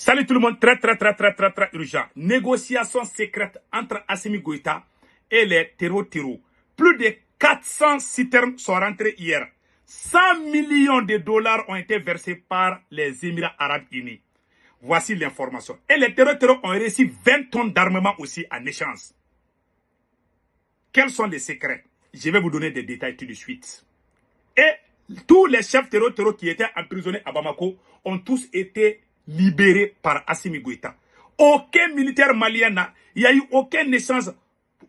Salut tout le monde, très urgent. Négociation secrète entre Assimi Goïta et les terreaux. Plus de 400 citernes sont rentrées hier. 100 millions de dollars ont été versés par les Émirats Arabes Unis. Voici l'information. Et les terreaux ont reçu 20 tonnes d'armement aussi en échange. Quels sont les secrets? Je vais vous donner des détails tout de suite. Et tous les chefs terreaux qui étaient emprisonnés à Bamako ont tous été libérés par Assimi Goïta. Aucun militaire malien il n'y a eu aucun échange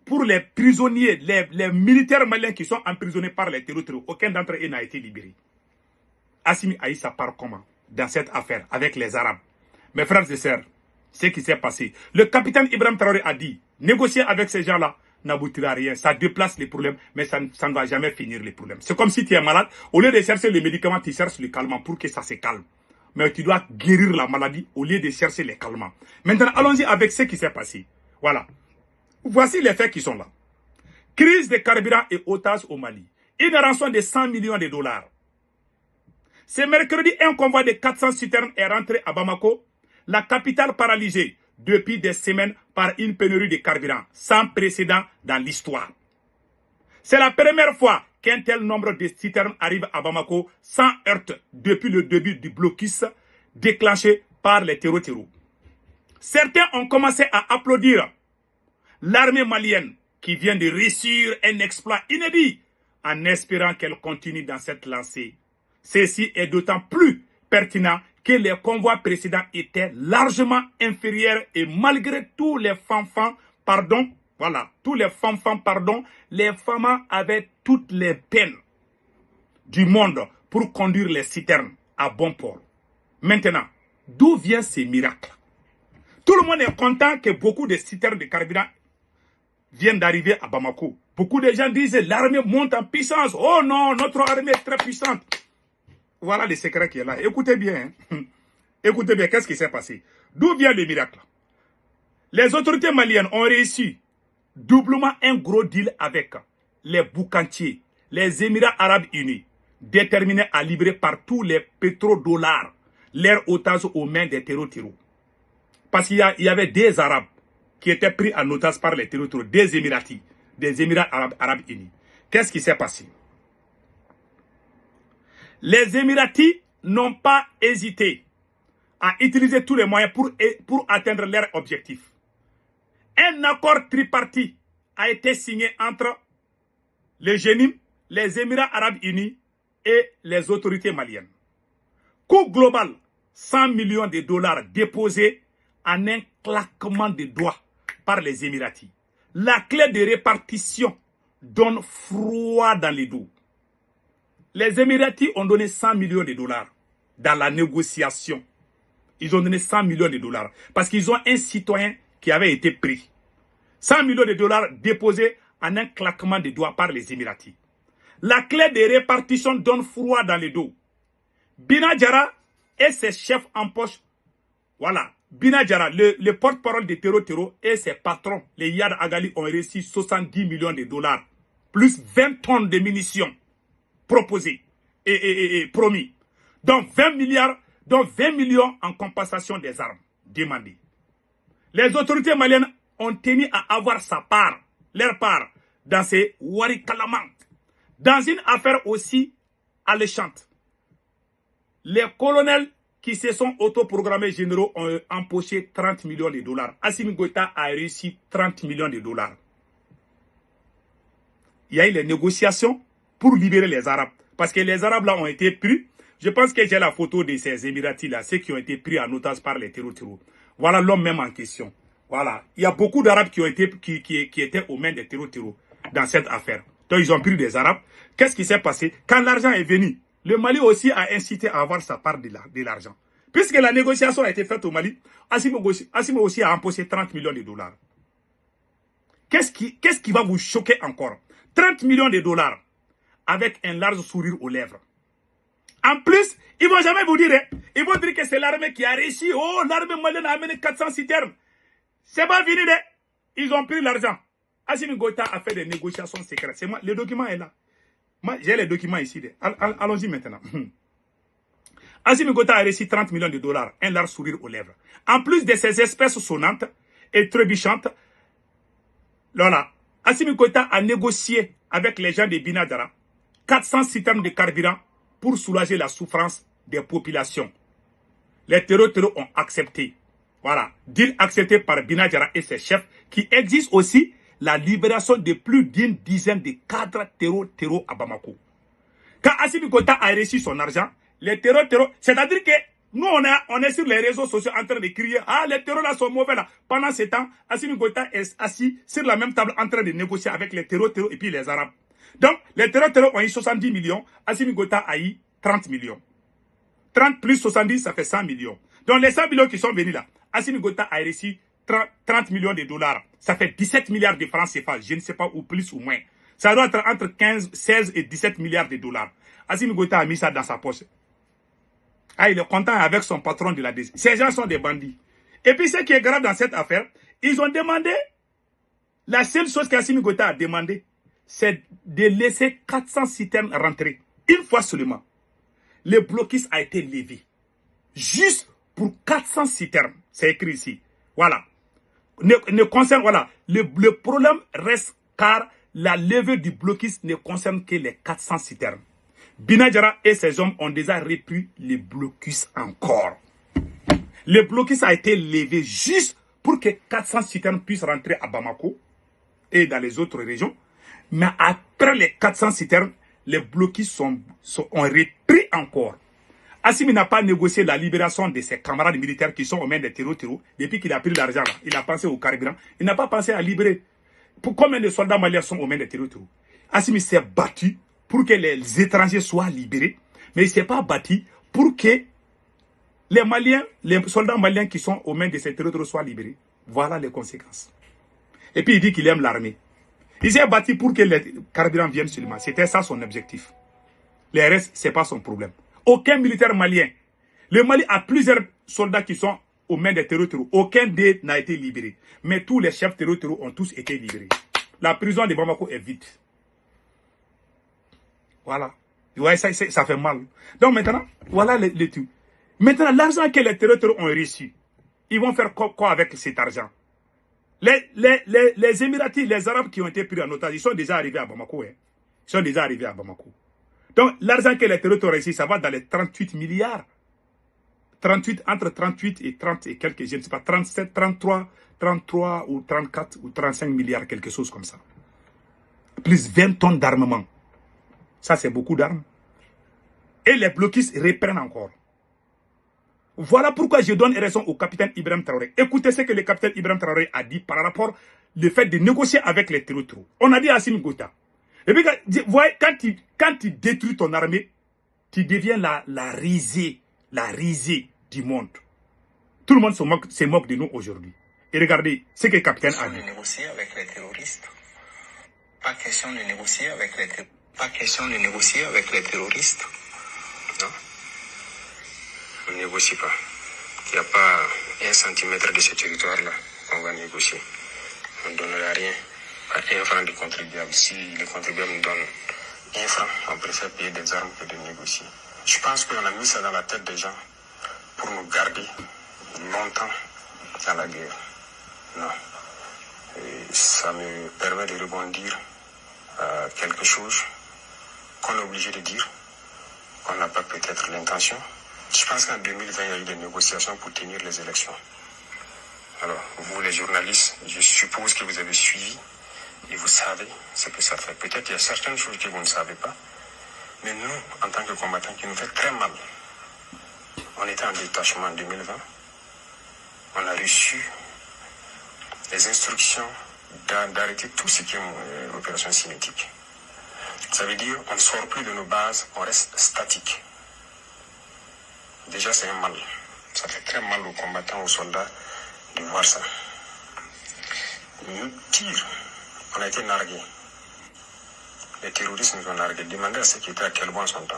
pour les prisonniers, les militaires maliens qui sont emprisonnés par les terreaux. Aucun d'entre eux n'a été libéré. Assimi a eu sa part comment dans cette affaire avec les Arabes? Mes frères et sœurs, ce qui s'est passé. Le capitaine Ibrahim Traoré a dit, négocier avec ces gens-là n'aboutira à rien. Ça déplace les problèmes, mais ça ne va jamais finir les problèmes. C'est comme si tu es malade, au lieu de chercher les médicaments, tu cherches le calmant pour que ça se calme. Mais tu dois guérir la maladie au lieu de chercher les calmants. Maintenant, allons-y avec ce qui s'est passé. Voilà. Voici les faits qui sont là. Crise de carburant et otages au Mali. Une rançon de 100 millions de dollars. Ce mercredi, un convoi de 400 citernes est rentré à Bamako, la capitale paralysée depuis des semaines par une pénurie de carburant sans précédent dans l'histoire. C'est la première fois qu'un tel nombre de citernes arrive à Bamako sans heurte depuis le début du blocus déclenché par les terreaux. Certains ont commencé à applaudir l'armée malienne qui vient de réussir un exploit inédit en espérant qu'elle continue dans cette lancée. Ceci est d'autant plus pertinent que les convois précédents étaient largement inférieurs et malgré tous les fanfans, les femmes avaient toutes les peines du monde pour conduire les citernes à bon port. Maintenant, d'où vient ce miracle? Tout le monde est content que beaucoup de citernes de carburant viennent d'arriver à Bamako. Beaucoup de gens disent l'armée monte en puissance. Oh non, notre armée est très puissante. Voilà le secret qui est là. Écoutez bien. Écoutez bien, qu'est-ce qui s'est passé? D'où vient le miracle? Les autorités maliennes ont réussi doublement un gros deal avec les boucantiers, les Émirats Arabes Unis, déterminés à libérer par tous les pétrodollars leurs otages aux mains des terreaux. Parce qu'il y avait des Arabes qui étaient pris en otage par les terreaux, des Émiratis, des Émirats Arabes Unis. Qu'est-ce qui s'est passé? Les Émiratis n'ont pas hésité à utiliser tous les moyens pour atteindre leur objectif. Un accord tripartite a été signé entre le GENIM, les Émirats Arabes Unis et les autorités maliennes. Coût global, 100 millions de dollars déposés en un claquement de doigts par les Émiratis. La clé de répartition donne froid dans les dos. Les Émiratis ont donné 100 millions de dollars dans la négociation. Ils ont donné 100 millions de dollars parce qu'ils ont un citoyen qui avait été pris. 100 millions de dollars déposés en un claquement de doigts par les Émiratis. La clé de répartition donne froid dans les dos. Bina Diarra et ses chefs en poche. Voilà. Bina Diarra, le porte-parole des terreaux et ses patrons, les Yad Agali, ont reçu 70 millions de dollars. Plus 20 tonnes de munitions proposées et promis. Donc 20 millions en compensation des armes demandées. Les autorités maliennes ont tenu à avoir leur part dans ces warikalamans. Dans une affaire aussi alléchante, les colonels qui se sont autoprogrammés généraux ont empoché 30 millions de dollars. Assimi Goïta a réussi 30 millions de dollars. Il y a eu les négociations pour libérer les Arabes. Parce que les Arabes là ont été pris. Je pense que j'ai la photo de ces Émiratis là, ceux qui ont été pris en otage par les terreaux. Voilà l'homme même en question. Voilà. Il y a beaucoup d'Arabes qui étaient aux mains des terreaux dans cette affaire. Donc ils ont pris des Arabes. Qu'est-ce qui s'est passé? Quand l'argent est venu, le Mali aussi a incité à avoir sa part de l'argent. Puisque la négociation a été faite au Mali, Assimi aussi a empoché 30 millions de dollars. Qu'est-ce qui va vous choquer encore? 30 millions de dollars avec un large sourire aux lèvres. En plus, ils ne vont jamais vous dire, ils vont dire que c'est l'armée qui a réussi. Oh, l'armée malienne a amené 400 citernes. C'est pas fini, ils ont pris l'argent. Assimi Goïta a fait des négociations secrètes. Le document est là. Moi, j'ai les documents ici. Allons-y maintenant. Assimi Goïta a reçu 30 millions de dollars, un large sourire aux lèvres. En plus de ces espèces sonnantes et trébuchantes, voilà, Assimi Goïta a négocié avec les gens de Binadjara 400 citernes de carburant pour soulager la souffrance des populations. Les terreaux ont accepté. Voilà, deal accepté par Binadjara et ses chefs qui exigent aussi la libération de plus d'une dizaine de cadres terreaux à Bamako. Quand Assimi Goïta a reçu son argent, les terreaux, c'est-à-dire que nous, on est sur les réseaux sociaux en train de crier, ah, les terreaux là sont mauvais là. Pendant ce temps, Assimi Goïta est assis sur la même table en train de négocier avec les terreaux et puis les Arabes. Donc, les terreaux ont eu 70 millions, Assimi Goïta a eu 30 millions. 30 plus 70, ça fait 100 millions. Donc, les 100 millions qui sont venus là, Assimi Goïta a reçu 30 millions de dollars. Ça fait 17 milliards de francs CFA, je ne sais pas, ou plus ou moins. Ça doit être entre 15, 16 et 17 milliards de dollars. Assimi Goïta a mis ça dans sa poche. Ah, il est content avec son patron de la DG. Ces gens sont des bandits. Et puis, ce qui est grave dans cette affaire, ils ont demandé, la seule chose qu'Assimi Goïta a demandé, c'est de laisser 400 citernes rentrer. Une fois seulement. Le blocus a été levé. Juste pour 400 citernes. C'est écrit ici. Voilà. Ne concerne, voilà. Le problème reste car la levée du blocus ne concerne que les 400 citernes. Binadjara et ses hommes ont déjà repris le blocus encore. Le blocus a été levé juste pour que 400 citernes puissent rentrer à Bamako et dans les autres régions. Mais après les 400 citernes, les blocus ont repris encore. Assimi n'a pas négocié la libération de ses camarades militaires qui sont aux mains des terreaux. Depuis qu'il a pris l'argent, il a pensé au carburant. Il n'a pas pensé à libérer. Pour combien de soldats maliens sont aux mains des terreaux? Assimi s'est battu pour que les étrangers soient libérés, mais il ne s'est pas battu pour que les Maliens, les soldats maliens qui sont aux mains de ces terreaux soient libérés. Voilà les conséquences. Et puis il dit qu'il aime l'armée. Il s'est battu pour que les carburants viennent seulement. C'était ça son objectif. Le reste, ce n'est pas son problème. Aucun militaire malien. Le Mali a plusieurs soldats qui sont aux mains des terreaux. Aucun d'eux n'a été libéré. Mais tous les chefs terreaux ont tous été libérés. La prison de Bamako est vide. Voilà. Ouais, ça fait mal. Donc maintenant, voilà le tout. Maintenant, l'argent que les terreaux ont reçu, ils vont faire quoi avec cet argent? Les Émiratis, les Arabes qui ont été pris en otage, ils sont déjà arrivés à Bamako. Hein. Ils sont déjà arrivés à Bamako. Donc, l'argent que les terreaux ont reçu, ça va dans les 38 milliards. 38, entre 38 et 30 et quelques, je ne sais pas, 37, 33 ou 34 ou 35 milliards, quelque chose comme ça. Plus 20 tonnes d'armement. Ça, c'est beaucoup d'armes. Et les blocus reprennent encore. Voilà pourquoi je donne raison au capitaine Ibrahim Traoré. Écoutez ce que le capitaine Ibrahim Traoré a dit par rapport au fait de négocier avec les terreaux. On a dit à Assimi Goïta. Et puis, voyez, quand tu détruis ton armée, tu deviens la risée du monde. Tout le monde se moque de nous aujourd'hui. Et regardez ce que le capitaine a dit. Négocier avec les terroristes. Pas question de négocier avec les terroristes. Pas question de négocier avec les terroristes. Non. On ne négocie pas. Il n'y a pas 1 centimètre de ce territoire-là qu'on va négocier. On ne donnera rien. Pas 1 franc de contribuable. Si les contribuables nous donnent 1 franc, on préfère payer des armes que de négocier. Je pense qu'on a mis ça dans la tête des gens pour nous garder longtemps dans la guerre. Non. Et ça me permet de rebondir à quelque chose qu'on est obligé de dire, qu'on n'a pas peut-être l'intention. Je pense qu'en 2020, il y a eu des négociations pour tenir les élections. Alors, vous les journalistes, je suppose que vous avez suivi et vous savez ce que ça fait. Peut-être qu'il y a certaines choses que vous ne savez pas, mais nous, en tant que combattants, qui nous fait très mal. On était en détachement en 2020. On a reçu les instructions d'arrêter tout ce qui est opération cinétique. Ça veut dire qu'on ne sort plus de nos bases, on reste statique. Déjà, c'est un mal. Ça fait très mal aux combattants, aux soldats de voir ça. Nous tirons. On a été nargués. Les terroristes nous ont nargués. Demandez à ceux qui étaient à Kelbo en son temps.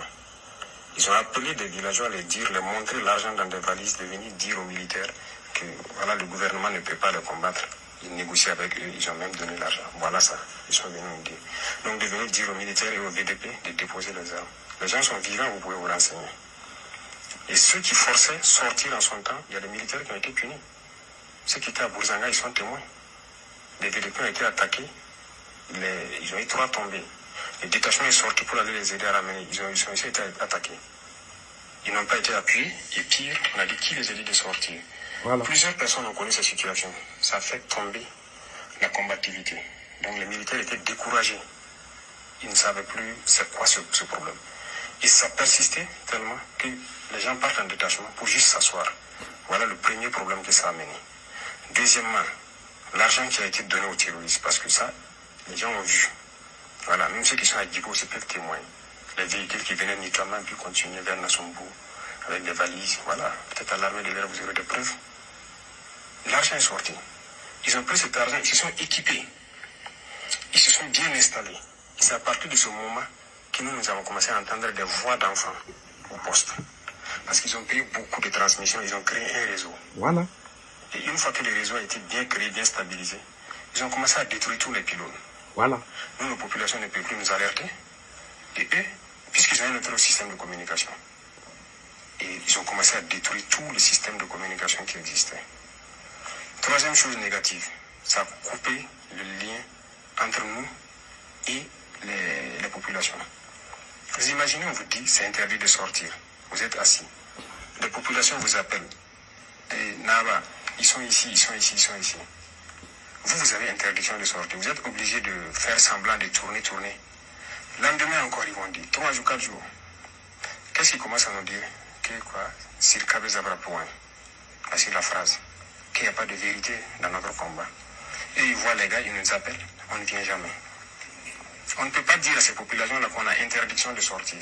Ils ont appelé des villageois à les dire, les montrer l'argent dans des valises, de venir dire aux militaires que voilà, le gouvernement ne peut pas les combattre. Ils négocient avec eux, ils ont même donné l'argent. Voilà ça, ils sont venus nous dire. Donc de venir dire aux militaires et aux VDP de déposer les armes. Les gens sont vivants, vous pouvez vous renseigner. Et ceux qui forçaient sortir en son temps, il y a des militaires qui ont été punis. Ceux qui étaient à Bourzanga, ils sont témoins. Des véhicules ont été attaqués, ils ont eu 3 tombés. Les détachements sont sortis pour aller les aider à ramener. Ils ont aussi été attaqués. Ils n'ont pas été appuyés. Et pire, on a dit qui les a dit de sortir. Voilà. Plusieurs personnes ont connu cette situation. Ça a fait tomber la combativité. Donc les militaires étaient découragés. Ils ne savaient plus c'est quoi ce problème. Et ça persistait tellement que les gens partent en détachement pour juste s'asseoir. Voilà le premier problème que ça a amené. Deuxièmement, l'argent qui a été donné aux terroristes, parce que ça, les gens ont vu. Voilà, même ceux qui sont à Djibo, c'est peuvent témoigner. Les véhicules qui venaient de Nikama puis continuer vers Nassombo avec des valises, voilà. Peut-être à l'armée de l'air, vous aurez des preuves. L'argent est sorti. Ils ont pris cet argent, ils se sont équipés. Ils se sont bien installés. C'est à partir de ce moment que nous avons commencé à entendre des voix d'enfants au poste. Parce qu'ils ont payé beaucoup de transmissions, ils ont créé un réseau. Voilà. Et une fois que le réseau a été bien créé, bien stabilisé, ils ont commencé à détruire tous les pylônes. Voilà. Nous, nos populations ne peuvent plus nous alerter. Et eux, puisqu'ils ont un autre système de communication, et ils ont commencé à détruire tous les systèmes de communication qui existaient. Troisième chose négative, ça a coupé le lien entre nous et les populations. Vous imaginez, on vous dit, c'est interdit de sortir. Vous êtes assis. Les populations vous appellent. Et Naba, ils sont ici, ils sont ici, ils sont ici. Vous avez interdiction de sortir. Vous êtes obligé de faire semblant de tourner. Lendemain encore, ils vont dire, 3 jours, 4 jours. Qu'est-ce qu'ils commencent à nous dire? Que quoi? Sirkabe Zabra point. C'est la phrase. Qu'il n'y a pas de vérité dans notre combat. Et ils voient les gars, ils nous appellent. On ne vient jamais. On ne peut pas dire à ces populations-là qu'on a interdiction de sortir.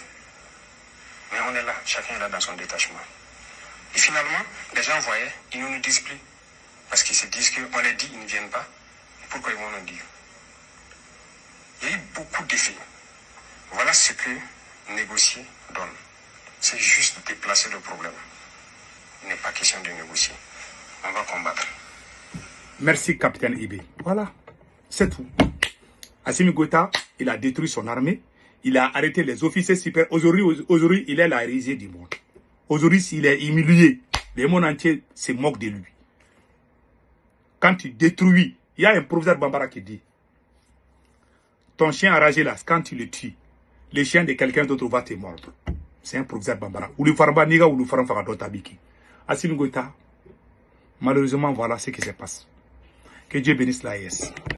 Mais on est là, chacun est là dans son détachement. Et finalement, les gens voyaient, ils ne nous disent plus. Parce qu'ils se disent qu'on les dit, ils ne viennent pas. Pourquoi ils vont nous dire? Il y a eu beaucoup d'effets. Voilà ce que négocier donne. C'est juste déplacer le problème. Il n'est pas question de négocier. On va combattre. Merci, capitaine Ibé. Voilà, c'est tout. Assimi Goïta, il a détruit son armée. Il a arrêté les officiers super. Aujourd'hui, il est la risée du monde. Aujourd'hui, il est humilié. Le monde entier se moque de lui. Quand tu détruis, il y a un professeur Bambara qui dit, ton chien enragé là, quand tu le tues, le chien de quelqu'un d'autre va te mordre. C'est un professeur Bambara. Oulu Farba Niga, Oulu Farba Tabiki. Assimi Goïta, malheureusement, voilà ce qui se passe. Que Dieu bénisse la AES.